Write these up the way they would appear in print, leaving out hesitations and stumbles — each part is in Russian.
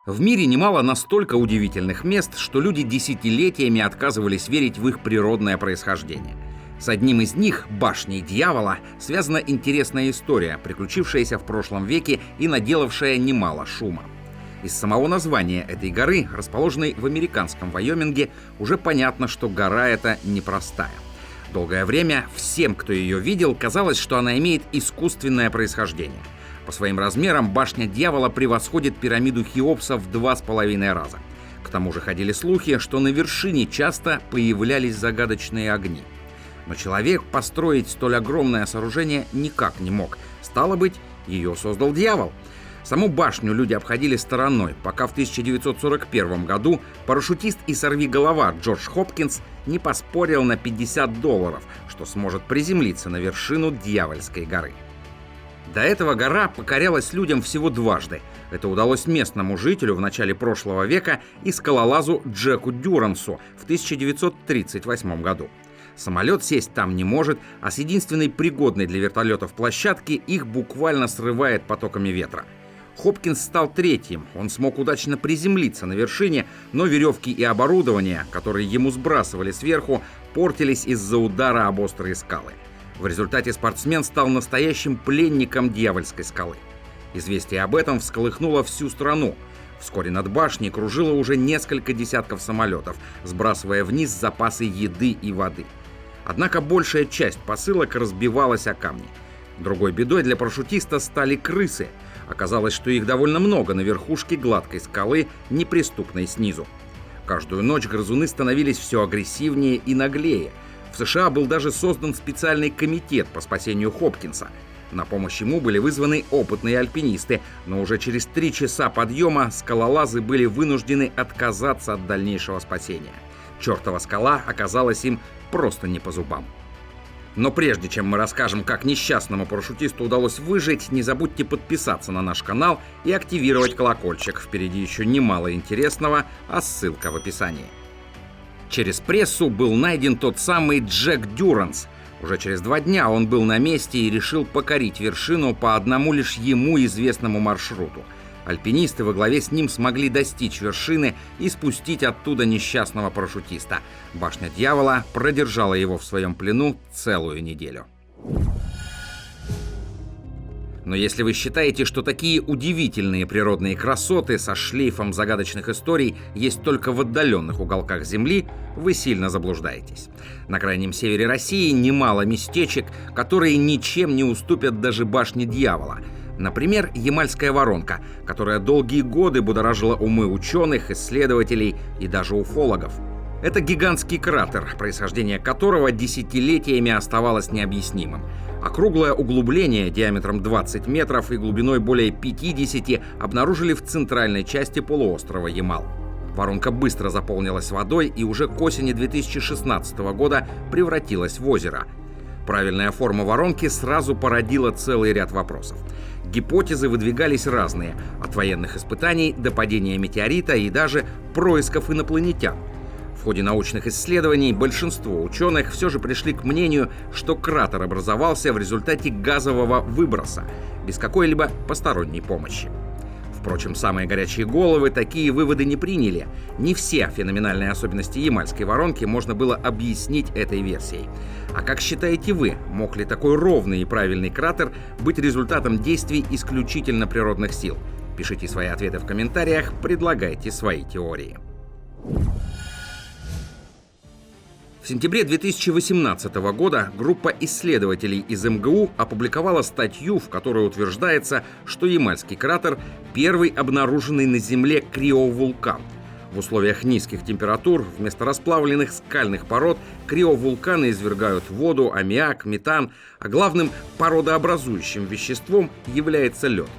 В мире немало настолько удивительных мест, что люди десятилетиями отказывались верить в их природное происхождение. С одним из них, башней Дьявола, связана интересная история, приключившаяся в прошлом веке и наделавшая немало шума. Из самого названия этой горы, расположенной в американском Вайоминге, уже понятно, что гора эта непростая. Долгое время всем, кто ее видел, казалось, что она имеет искусственное происхождение. По своим размерам башня Дьявола превосходит пирамиду Хеопса в 2,5 раза. К тому же ходили слухи, что на вершине часто появлялись загадочные огни. Но человек построить столь огромное сооружение никак не мог. Стало быть, ее создал дьявол. Саму башню люди обходили стороной, пока в 1941 году парашютист и сорвиголова Джордж Хопкинс не поспорил на $50, что сможет приземлиться на вершину Дьявольской горы. До этого гора покорялась людям всего дважды. Это удалось местному жителю в начале прошлого века и скалолазу Джеку Дюрансу в 1938 году. Самолет сесть там не может, а с единственной пригодной для вертолетов площадки их буквально срывает потоками ветра. Хопкинс стал третьим, он смог удачно приземлиться на вершине, но веревки и оборудование, которые ему сбрасывали сверху, портились из-за удара об острые скалы. В результате спортсмен стал настоящим пленником Дьявольской скалы. Известие об этом всколыхнуло всю страну. Вскоре над башней кружило уже несколько десятков самолетов, сбрасывая вниз запасы еды и воды. Однако большая часть посылок разбивалась о камни. Другой бедой для парашютиста стали крысы. Оказалось, что их довольно много на верхушке гладкой скалы, неприступной снизу. Каждую ночь грызуны становились все агрессивнее и наглее. В США был даже создан специальный комитет по спасению Хопкинса. На помощь ему были вызваны опытные альпинисты, но уже через 3 часа подъема скалолазы были вынуждены отказаться от дальнейшего спасения. Чертова скала оказалась им просто не по зубам. Но прежде чем мы расскажем, как несчастному парашютисту удалось выжить, не забудьте подписаться на наш канал и активировать колокольчик. Впереди еще немало интересного, а ссылка в описании. Через прессу был найден тот самый Джек Дюранс. Уже через 2 дня он был на месте и решил покорить вершину по одному лишь ему известному маршруту. Альпинисты во главе с ним смогли достичь вершины и спустить оттуда несчастного парашютиста. Башня Дьявола продержала его в своем плену целую неделю. Но если вы считаете, что такие удивительные природные красоты со шлейфом загадочных историй есть только в отдаленных уголках Земли, вы сильно заблуждаетесь. На крайнем севере России немало местечек, которые ничем не уступят даже башне Дьявола. Например, Ямальская воронка, которая долгие годы будоражила умы ученых, исследователей и даже уфологов. Это гигантский кратер, происхождение которого десятилетиями оставалось необъяснимым. Округлое углубление диаметром 20 метров и глубиной более 50 обнаружили в центральной части полуострова Ямал. Воронка быстро заполнилась водой и уже к осени 2016 года превратилась в озеро. Правильная форма воронки сразу породила целый ряд вопросов. Гипотезы выдвигались разные, от военных испытаний до падения метеорита и даже происков инопланетян. В ходе научных исследований большинство ученых все же пришли к мнению, что кратер образовался в результате газового выброса, без какой-либо посторонней помощи. Впрочем, самые горячие головы такие выводы не приняли. Не все феноменальные особенности Ямальской воронки можно было объяснить этой версией. А как считаете вы, мог ли такой ровный и правильный кратер быть результатом действий исключительно природных сил? Пишите свои ответы в комментариях, предлагайте свои теории. В сентябре 2018 года группа исследователей из МГУ опубликовала статью, в которой утверждается, что Ямальский кратер – первый обнаруженный на Земле криовулкан. В условиях низких температур вместо расплавленных скальных пород криовулканы извергают воду, аммиак, метан, а главным породообразующим веществом является лед.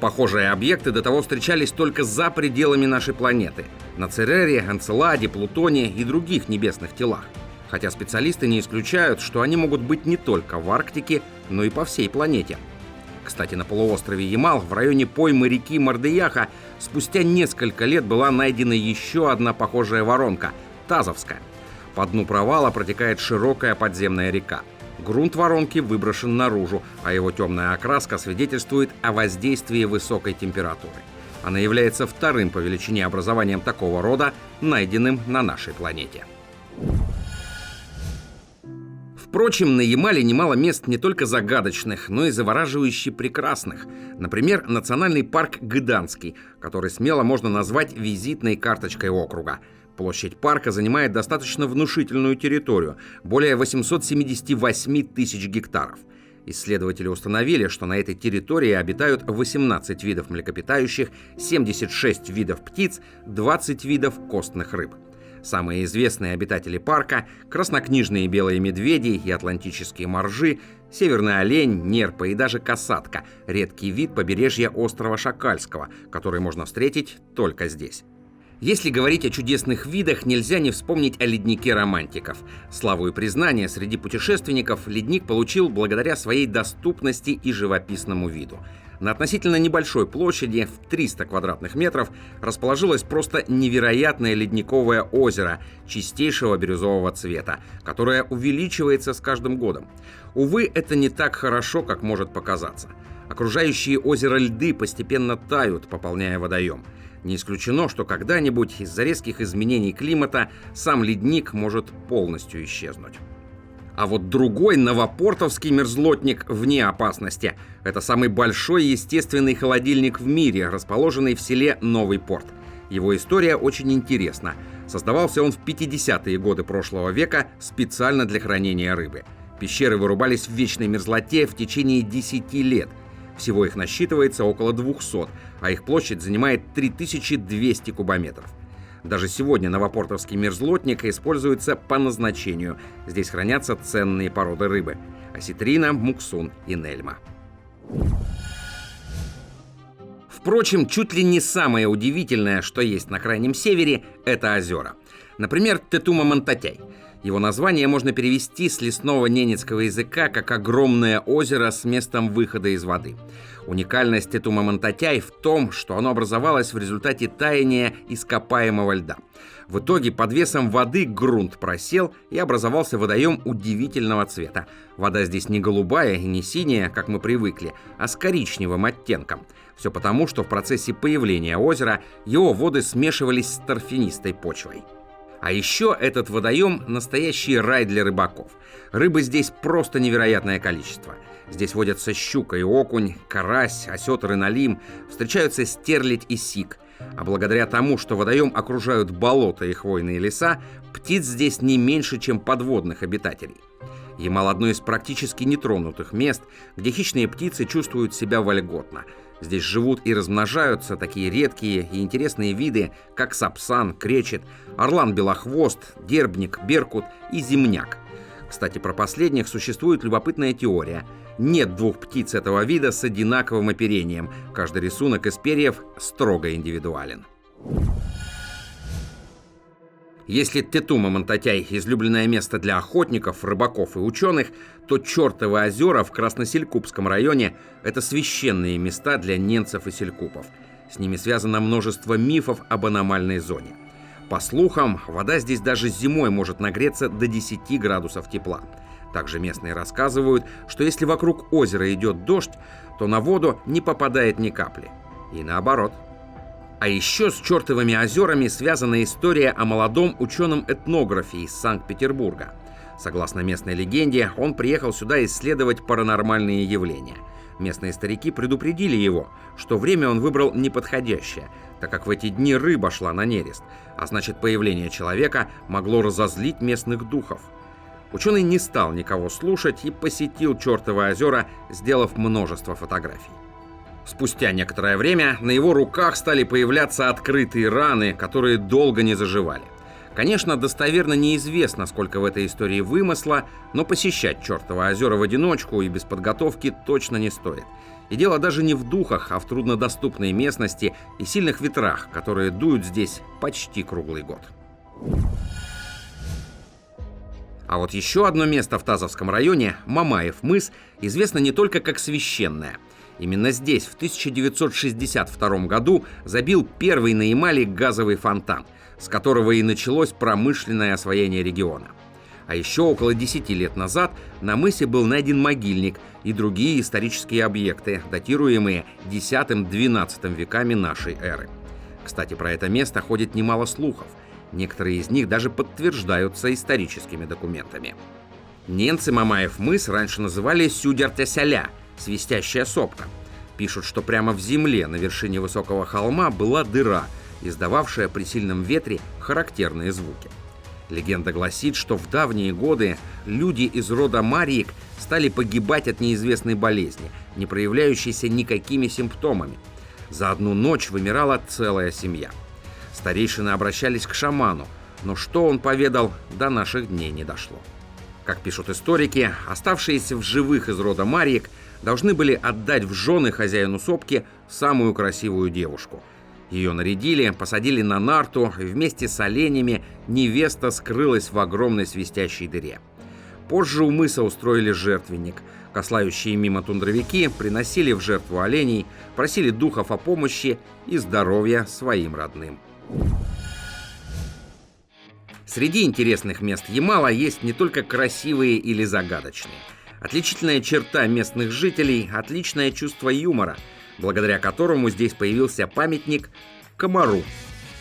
Похожие объекты до того встречались только за пределами нашей планеты – на Церере, Энцеладе, Плутоне и других небесных телах. Хотя специалисты не исключают, что они могут быть не только в Арктике, но и по всей планете. Кстати, на полуострове Ямал, в районе поймы реки Мардыяха, спустя несколько лет была найдена еще одна похожая воронка – Тазовская. По дну провала протекает широкая подземная река. Грунт воронки выброшен наружу, а его темная окраска свидетельствует о воздействии высокой температуры. Она является вторым по величине образованием такого рода, найденным на нашей планете. Впрочем, на Ямале немало мест не только загадочных, но и завораживающе прекрасных. Например, национальный парк Гыданский, который смело можно назвать визитной карточкой округа. Площадь парка занимает достаточно внушительную территорию – более 878 тысяч гектаров. Исследователи установили, что на этой территории обитают 18 видов млекопитающих, 76 видов птиц, 20 видов костных рыб. Самые известные обитатели парка – краснокнижные белые медведи и атлантические моржи, северный олень, нерпа и даже касатка – редкий вид побережья острова Шакальского, который можно встретить только здесь. Если говорить о чудесных видах, нельзя не вспомнить о леднике романтиков. Славу и признание среди путешественников ледник получил благодаря своей доступности и живописному виду. На относительно небольшой площади, в 300 квадратных метров, расположилось просто невероятное ледниковое озеро чистейшего бирюзового цвета, которое увеличивается с каждым годом. Увы, это не так хорошо, как может показаться. Окружающие озеро льды постепенно тают, пополняя водоем. Не исключено, что когда-нибудь из-за резких изменений климата сам ледник может полностью исчезнуть. А вот другой новопортовский мерзлотник вне опасности. Это самый большой естественный холодильник в мире, расположенный в селе Новый Порт. Его история очень интересна. Создавался он в 50-е годы прошлого века специально для хранения рыбы. Пещеры вырубались в вечной мерзлоте в течение 10 лет. Всего их насчитывается около 200, а их площадь занимает 3200 кубометров. Даже сегодня новопортовский мерзлотник используется по назначению. Здесь хранятся ценные породы рыбы – осетрина, муксун и нельма. Впрочем, чуть ли не самое удивительное, что есть на Крайнем Севере – это озера. Например, Тетума-Монтатяй. Его название можно перевести с лесного ненецкого языка как «огромное озеро с местом выхода из воды». Уникальность Тетума-Монтатяй в том, что оно образовалось в результате таяния ископаемого льда. В итоге под весом воды грунт просел и образовался водоем удивительного цвета. Вода здесь не голубая и не синяя, как мы привыкли, а с коричневым оттенком. Все потому, что в процессе появления озера его воды смешивались с торфянистой почвой. А еще этот водоем – настоящий рай для рыбаков. Рыбы здесь просто невероятное количество. Здесь водятся щука и окунь, карась, осетр и налим, встречаются стерлядь и сик. А благодаря тому, что водоем окружают болота и хвойные леса, птиц здесь не меньше, чем подводных обитателей. Ямал – одно из практически нетронутых мест, где хищные птицы чувствуют себя вольготно. Здесь живут и размножаются такие редкие и интересные виды, как сапсан, кречет, орлан-белохвост, дербник, беркут и земняк. Кстати, про последних существует любопытная теория. Нет двух птиц этого вида с одинаковым оперением. Каждый рисунок из перьев строго индивидуален. Если Тетума-Монтатяй – излюбленное место для охотников, рыбаков и ученых, то Чертовы озера в Красноселькупском районе – это священные места для ненцев и селькупов. С ними связано множество мифов об аномальной зоне. По слухам, вода здесь даже зимой может нагреться до 10 градусов тепла. Также местные рассказывают, что если вокруг озера идет дождь, то на воду не попадает ни капли. И наоборот. А еще с Чертовыми озерами связана история о молодом ученом-этнографе из Санкт-Петербурга. Согласно местной легенде, он приехал сюда исследовать паранормальные явления. Местные старики предупредили его, что время он выбрал неподходящее, так как в эти дни рыба шла на нерест, а значит, появление человека могло разозлить местных духов. Ученый не стал никого слушать и посетил Чертовы озера, сделав множество фотографий. Спустя некоторое время на его руках стали появляться открытые раны, которые долго не заживали. Конечно, достоверно неизвестно, сколько в этой истории вымысла, но посещать Чертовы озера в одиночку и без подготовки точно не стоит. И дело даже не в духах, а в труднодоступной местности и сильных ветрах, которые дуют здесь почти круглый год. А вот еще одно место в Тазовском районе, Мамаев мыс, известно не только как священное. Именно здесь в 1962 году забил первый на Ямале газовый фонтан, с которого и началось промышленное освоение региона. А еще около 10 лет назад на мысе был найден могильник и другие исторические объекты, датируемые X-XII веками нашей эры. Кстати, про это место ходит немало слухов. Некоторые из них даже подтверждаются историческими документами. Ненцы Мамаев мыс раньше называли Сюдертясяля – свистящая сопка. Пишут, что прямо в земле на вершине высокого холма была дыра, издававшая при сильном ветре характерные звуки. Легенда гласит, что в давние годы люди из рода Марьек стали погибать от неизвестной болезни, не проявляющейся никакими симптомами. За одну ночь вымирала целая семья. Старейшины обращались к шаману, но что он поведал, до наших дней не дошло. Как пишут историки, оставшиеся в живых из рода Марьек должны были отдать в жены хозяину сопки самую красивую девушку. Ее нарядили, посадили на нарту, и вместе с оленями невеста скрылась в огромной свистящей дыре. Позже у мыса устроили жертвенник. Кослающие мимо тундровики приносили в жертву оленей, просили духов о помощи и здоровья своим родным. Среди интересных мест Ямала есть не только красивые или загадочные. Отличительная черта местных жителей – отличное чувство юмора, благодаря которому здесь появился памятник комару.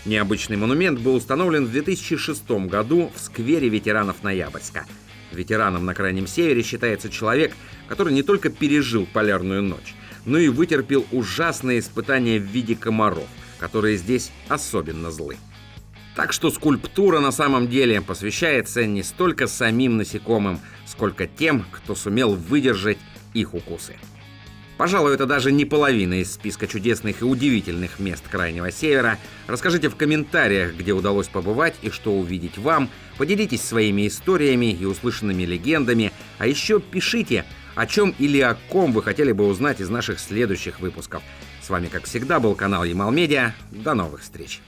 Необычный монумент был установлен в 2006 году в сквере ветеранов Ноябрьска. Ветераном на Крайнем Севере считается человек, который не только пережил полярную ночь, но и вытерпел ужасные испытания в виде комаров, которые здесь особенно злы. Так что скульптура на самом деле посвящается не столько самим насекомым, сколько тем, кто сумел выдержать их укусы. Пожалуй, это даже не половина из списка чудесных и удивительных мест Крайнего Севера. Расскажите в комментариях, где удалось побывать и что увидеть вам. Поделитесь своими историями и услышанными легендами. А еще пишите, о чем или о ком вы хотели бы узнать из наших следующих выпусков. С вами, как всегда, был канал Ямал Медиа. До новых встреч!